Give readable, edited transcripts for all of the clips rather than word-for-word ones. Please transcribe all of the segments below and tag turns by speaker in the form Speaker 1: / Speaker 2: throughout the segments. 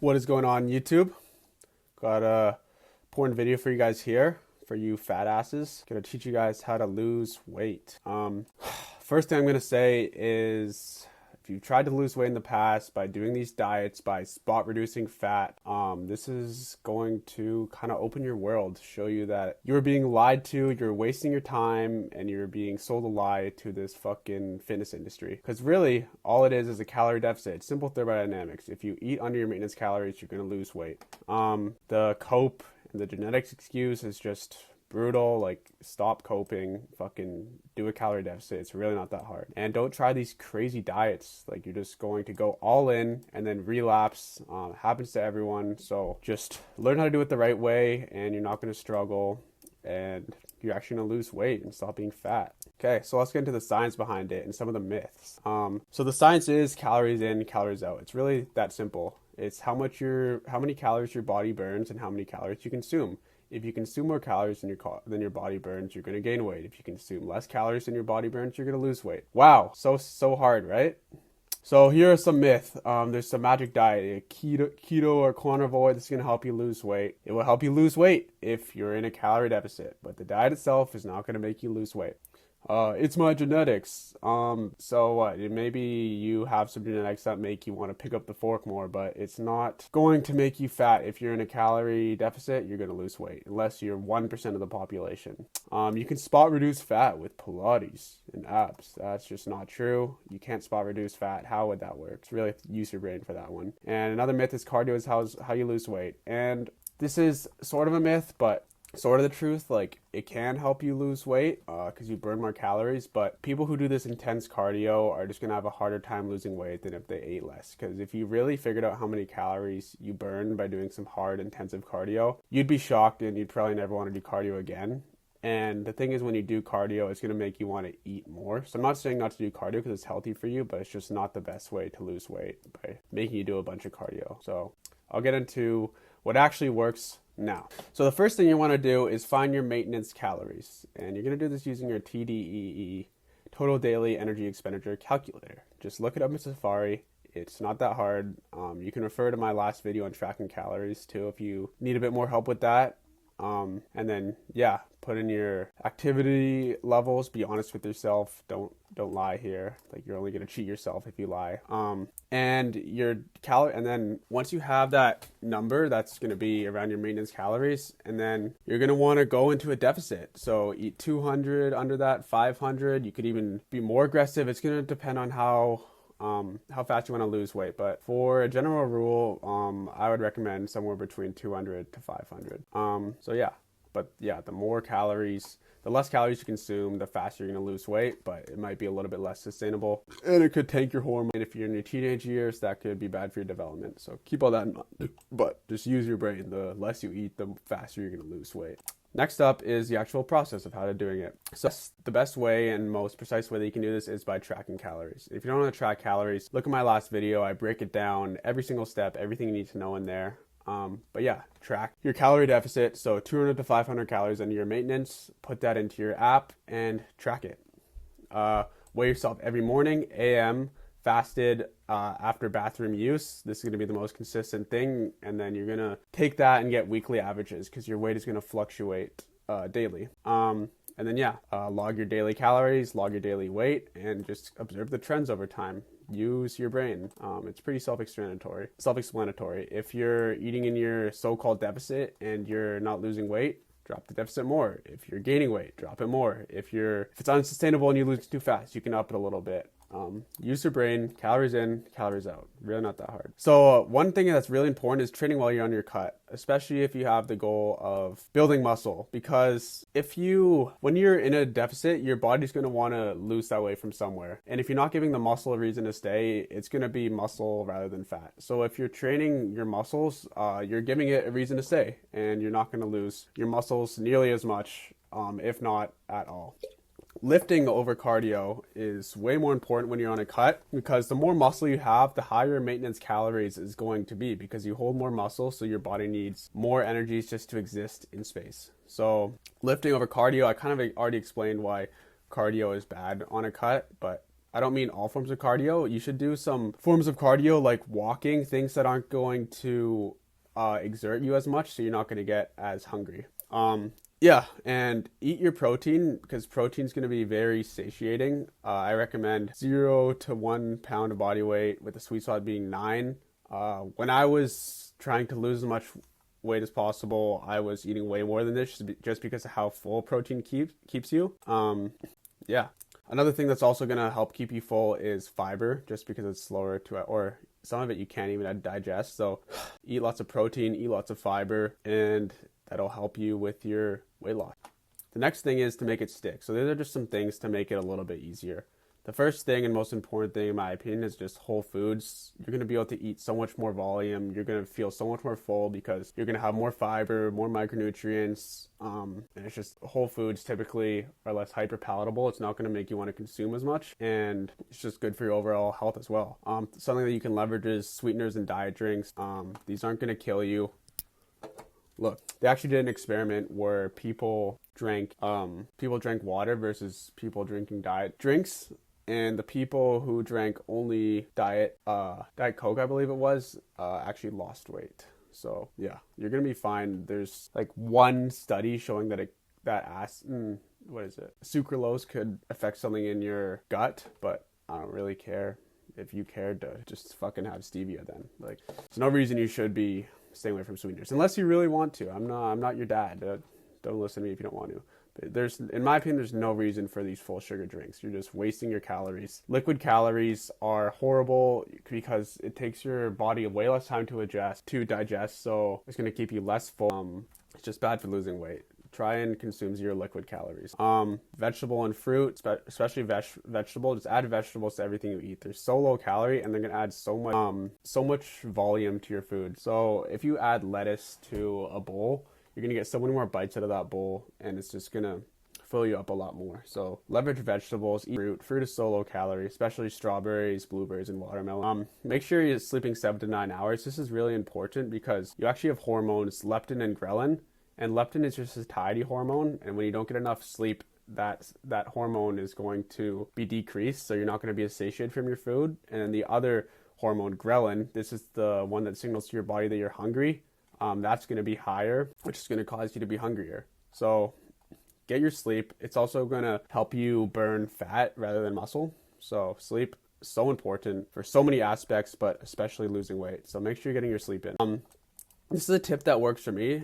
Speaker 1: What is going on, YouTube? Got a important video for you guys here, for you fat asses. Gonna teach you guys how to lose weight. First thing I'm gonna say is, if you've tried to lose weight in the past by doing these diets, by spot reducing fat, this is going to kind of open your world, show you that you're being lied to, you're wasting your time, and you're being sold a lie to this fucking fitness industry. Because really, all it is a calorie deficit. It's simple thermodynamics. If you eat under your maintenance calories, you're going to lose weight. The cope and the genetics excuse is just brutal. Like, stop coping, fucking do a calorie deficit. It's really not that hard. And don't try these crazy diets. Like, you're just going to go all in and then relapse. Happens to everyone. So just learn how to do it the right way, and you're not going to struggle, and you're actually going to lose weight and stop being fat. Okay, so let's get into the science behind it and some of the myths. So the science is calories in, calories out. It's really that simple. It's how many calories your body burns and how many calories you consume. If you consume more calories than your body burns, you're going to gain weight. If you consume less calories than your body burns, you're going to lose weight. Wow, so hard, right? So here are some myths. There's some magic diet, keto or carnivore. This is going to help you lose weight. It will help you lose weight if you're in a calorie deficit, but the diet itself is not going to make you lose weight. It's my genetics. So what? Maybe you have some genetics that make you want to pick up the fork more, but it's not going to make you fat. If you're in a calorie deficit, you're going to lose weight, unless you're 1% of the population. You can spot reduce fat with Pilates and abs. That's just not true. You can't spot reduce fat. How would that work? It's really use your brain for that one. And another myth is cardio is how you lose weight. And this is sort of a myth, but sort of the truth. Like, it can help you lose weight because you burn more calories, but people who do this intense cardio are just gonna have a harder time losing weight than if they ate less. Because if you really figured out how many calories you burn by doing some hard intensive cardio, you'd be shocked and you'd probably never want to do cardio again. And the thing is, when you do cardio, it's going to make you want to eat more. So I'm not saying not to do cardio because it's healthy for you, but it's just not the best way to lose weight by making you do a bunch of cardio. So I'll get into what actually works now. So the first thing you want to do is find your maintenance calories. And you're going to do this using your TDEE, Total Daily Energy Expenditure Calculator. Just look it up in Safari. It's not that hard. You can refer to my last video on tracking calories too if you need a bit more help with that. And then, put in your activity levels. Be honest with yourself. Don't lie here. Like, you're only going to cheat yourself if you lie. And your calorie, and then once you have that number, that's going to be around your maintenance calories. And then you're going to want to go into a deficit. So eat 200 under that, 500. You could even be more aggressive. It's going to depend on how fast you want to lose weight. But for a general rule, I would recommend somewhere between 200 to 500. The less calories you consume, the faster you're going to lose weight, but it might be a little bit less sustainable. And it could tank your hormone. And if you're in your teenage years, that could be bad for your development. So keep all that in mind. But just use your brain. The less you eat, the faster you're going to lose weight. Next up is the actual process of how to doing it. So the best way and most precise way that you can do this is by tracking calories. If you don't want to track calories, look at my last video. I break it down, every single step, everything you need to know in there. Track your calorie deficit. So 200 to 500 calories under your maintenance. Put that into your app and track it. Weigh yourself every morning, AM, fasted after bathroom use. This is going to be the most consistent thing. And then you're going to take that and get weekly averages because your weight is going to fluctuate daily. Log your daily calories, log your daily weight, and just observe the trends over time. Use your brain. It's pretty self-explanatory. If you're eating in your so-called deficit and you're not losing weight, drop the deficit more. If you're gaining weight, drop it more. If it's unsustainable and you lose too fast, you can up it a little bit. Use your brain. Calories in, calories out. Really not that hard. So one thing that's really important is training while you're on your cut, especially if you have the goal of building muscle. Because when you're in a deficit, your body's going to want to lose that weight from somewhere. And if you're not giving the muscle a reason to stay, it's going to be muscle rather than fat. So if you're training your muscles, you're giving it a reason to stay, and you're not going to lose your muscles nearly as much, if not at all. Lifting over cardio is way more important when you're on a cut, because the more muscle you have, the higher maintenance calories is going to be, because you hold more muscle, so your body needs more energy just to exist in space. So lifting over cardio, I kind of already explained why cardio is bad on a cut, but I don't mean all forms of cardio. You should do some forms of cardio like walking, things that aren't going to exert you as much, so you're not going to get as hungry. Yeah, and eat your protein, because protein is going to be very satiating. I recommend 0 to 1 pound of body weight, with the sweet spot being 9. When I was trying to lose as much weight as possible, I was eating way more than this, just because of how full protein keeps you. Yeah. Another thing that's also going to help keep you full is fiber, just because it's slower to, or some of it you can't even digest. So eat lots of protein, eat lots of fiber, and that'll help you with your weight loss. The next thing is to make it stick. So these are just some things to make it a little bit easier. The first thing and most important thing, in my opinion, is just whole foods. You're going to be able to eat so much more volume. You're going to feel so much more full because you're going to have more fiber, more micronutrients. And it's just whole foods typically are less hyper palatable. It's not going to make you want to consume as much. And it's just good for your overall health as well. Something that you can leverage is sweeteners and diet drinks. These aren't going to kill you. Look, they actually did an experiment where people drank water versus people drinking diet drinks. And the people who drank only Diet Coke, I believe it was, actually lost weight. So yeah, you're gonna be fine. There's like one study showing that sucralose could affect something in your gut, but I don't really care. If you cared, to just fucking have stevia then. Like, there's no reason you should be staying away from sweeteners unless you really want to. I'm not your dad. Don't listen to me if you don't want to. But in my opinion, there's no reason for these full sugar drinks. You're just wasting your calories. Liquid calories are horrible because it takes your body way less time to digest, so it's going to keep you less full. It's just bad for losing weight. Try and consume your liquid calories. Vegetable and fruit, especially vegetable, just add vegetables to everything you eat. They're so low calorie and they're going to add so much volume to your food. So if you add lettuce to a bowl, you're going to get so many more bites out of that bowl, and it's just going to fill you up a lot more. So leverage vegetables, eat fruit. Fruit is so low calorie, especially strawberries, blueberries, and watermelon. Make sure you're sleeping 7 to 9 hours. This is really important because you actually have hormones, leptin and ghrelin, and leptin is just a satiety hormone, and when you don't get enough sleep, that hormone is going to be decreased, so you're not going to be as satiated from your food. And then the other hormone, ghrelin, this is the one that signals to your body that you're hungry. That's going to be higher, which is going to cause you to be hungrier. So get your sleep. It's also going to help you burn fat rather than muscle. So sleep is so important for so many aspects, but especially losing weight. So make sure you're getting your sleep in. This is a tip that works for me.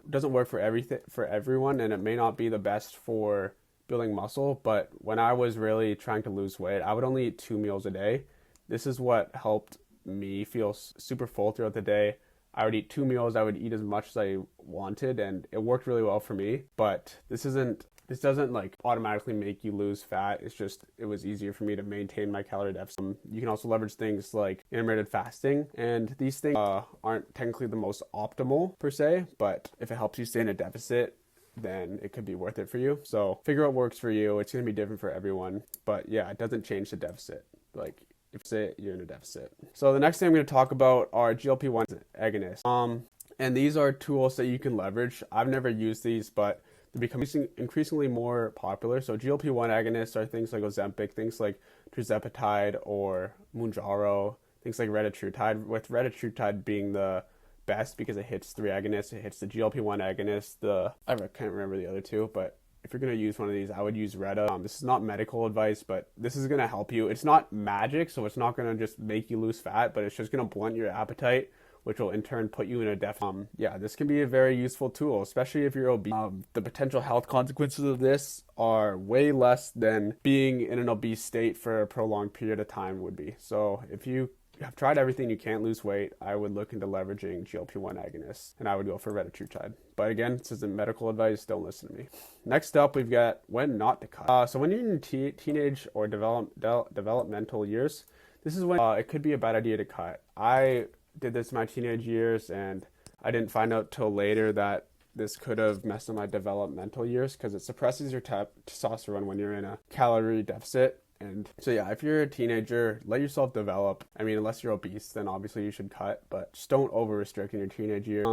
Speaker 1: Doesn't work for everyone, and it may not be the best for building muscle, but when I was really trying to lose weight, I would only eat 2 meals a day. This is what helped me feel super full throughout the day. I would eat 2 meals. I would eat as much as I wanted, and it worked really well for me. But this doesn't like automatically make you lose fat. It's just, it was easier for me to maintain my calorie deficit. You can also leverage things like intermittent fasting, and these things aren't technically the most optimal per se, but if it helps you stay in a deficit, then it could be worth it for you. So figure out what works for you. It's going to be different for everyone, but yeah, it doesn't change the deficit. Like, if say you're in a deficit. So the next thing I'm going to talk about are GLP-1 agonists. And these are tools that you can leverage. I've never used these, but they're becoming increasingly more popular. So GLP-1 agonists are things like Ozempic, things like tirzepatide or Mounjaro, things like retatrutide, with retatrutide being the best because it hits 3 agonists. It hits the GLP-1 agonist, I can't remember the other two, but if you're going to use one of these, I would use Reta. This is not medical advice, but this is going to help you. It's not magic, so it's not going to just make you lose fat, but it's just going to blunt your appetite, which will in turn put you in a deficit. Yeah, this can be a very useful tool, especially if you're obese. The potential health consequences of this are way less than being in an obese state for a prolonged period of time would be. So if you have tried everything, you can't lose weight, I would look into leveraging GLP-1 agonists, and I would go for retatrutide. But again, this isn't medical advice, don't listen to me. Next up, we've got when not to cut. So when you're in teenage or developmental years, this is when it could be a bad idea to cut. I did this in my teenage years, and I didn't find out till later that this could have messed up my developmental years because it suppresses your testosterone when you're in a calorie deficit. And so yeah, if you're a teenager, let yourself develop. I mean, unless you're obese, then obviously you should cut, but just don't over restrict in your teenage years.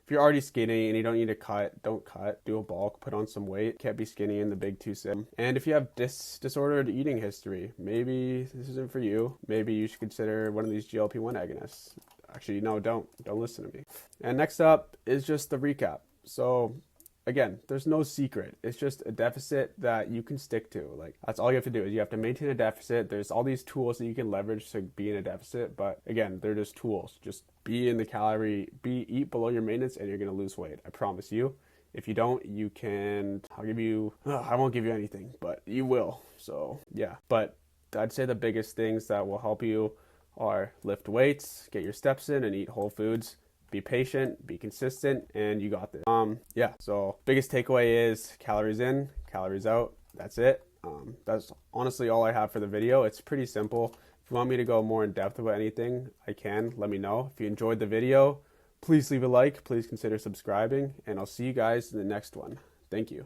Speaker 1: if you're already skinny and you don't need to cut, don't cut. Do a bulk, put on some weight. Can't be skinny in the big too soon. And if you have disordered eating history, maybe this isn't for you. Maybe you should consider one of these GLP-1 agonists. Actually, no, don't listen to me. And next up is just the recap. So again, there's no secret. It's just a deficit that you can stick to. Like, that's all you have to do is you have to maintain a deficit. There's all these tools that you can leverage to be in a deficit, but again, they're just tools. Just be in the eat below your maintenance and you're going to lose weight. I promise you. If you don't, you can, I won't give you anything, but you will. So yeah, but I'd say the biggest things that will help you are lift weights, get your steps in, and eat whole foods. Be patient, be consistent, and you got this. Yeah, so biggest takeaway is calories in, calories out. That's it. That's honestly all I have for the video. It's pretty simple. If you want me to go more in depth about anything, I can. Let me know. If you enjoyed the video, please leave a like. Please consider subscribing, and I'll see you guys in the next one. Thank you.